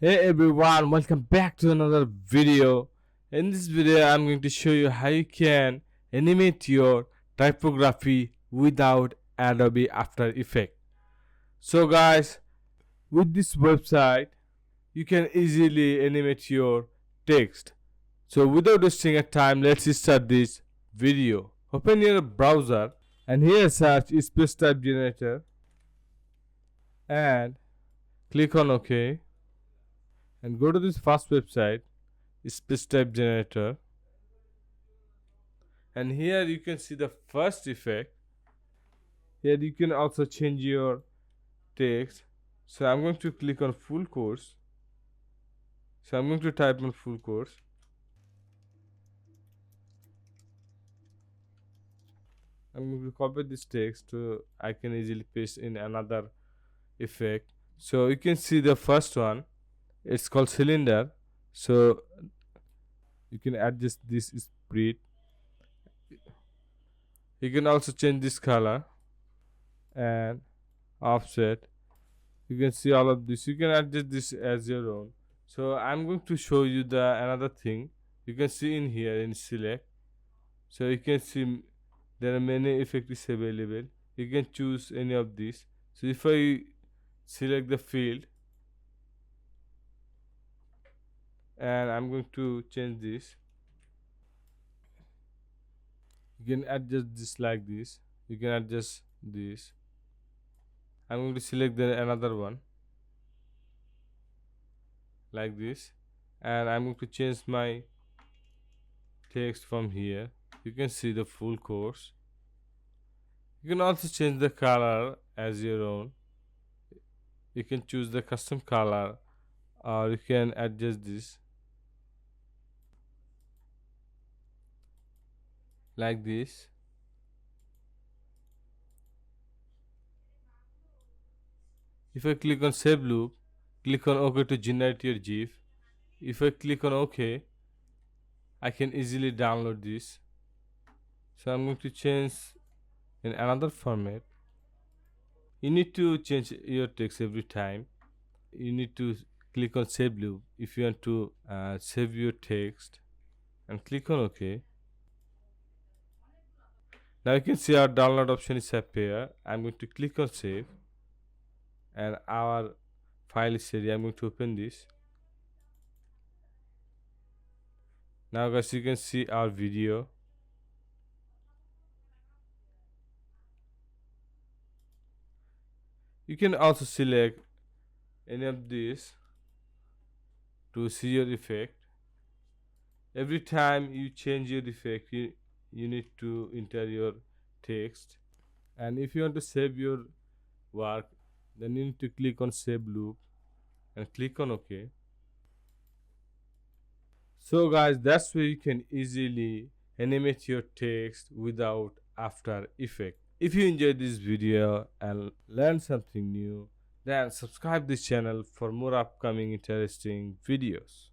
Hey everyone, welcome back to another video. In this video, I'm going to show you how you can animate your typography without Adobe After Effects. So guys, with this website, you can easily animate your text. So without wasting a time, let's start this video. Open your browser and here search space type generator and click on OK and go to this first website space type generator, and here you can see the first effect. Here you can also change your text. So I'm going to click on full course. So I'm going to type on full course. I'm going to copy this text to I can easily paste in another effect. So you can see the first one, it's called cylinder. So you can adjust this spread. You can also change this color and offset. You can see all of this. You can adjust this as your own. So I'm going to show you the another thing. You can see in here in select. So you can see there are many effects available. You can choose any of these. So if I select the field and I'm going to change this, you can adjust this like this. You can adjust this. I'm going to select the another one like this, and I'm going to change my text from here. You can see the full course. You can also change the color as your own. You can choose the custom color or you can adjust this like this. If I click on save loop, click on OK to generate your GIF. If I click on OK, I can easily download this. So I'm going to change in another format. You need to change your text every time. You need to click on save loop if you want to save your text and click on OK. Now you can see our download option is appear. I'm going to click on save and our file is ready. I'm going to open this. Now guys, you can see our video. You can also select any of these to see your effect. Every time you change your effect, you need to enter your text, and if you want to save your work, then you need to click on save loop and click on OK. So guys, that's where you can easily animate your text without After Effects. If you enjoyed this video and learned something new, then subscribe this channel for more upcoming interesting videos.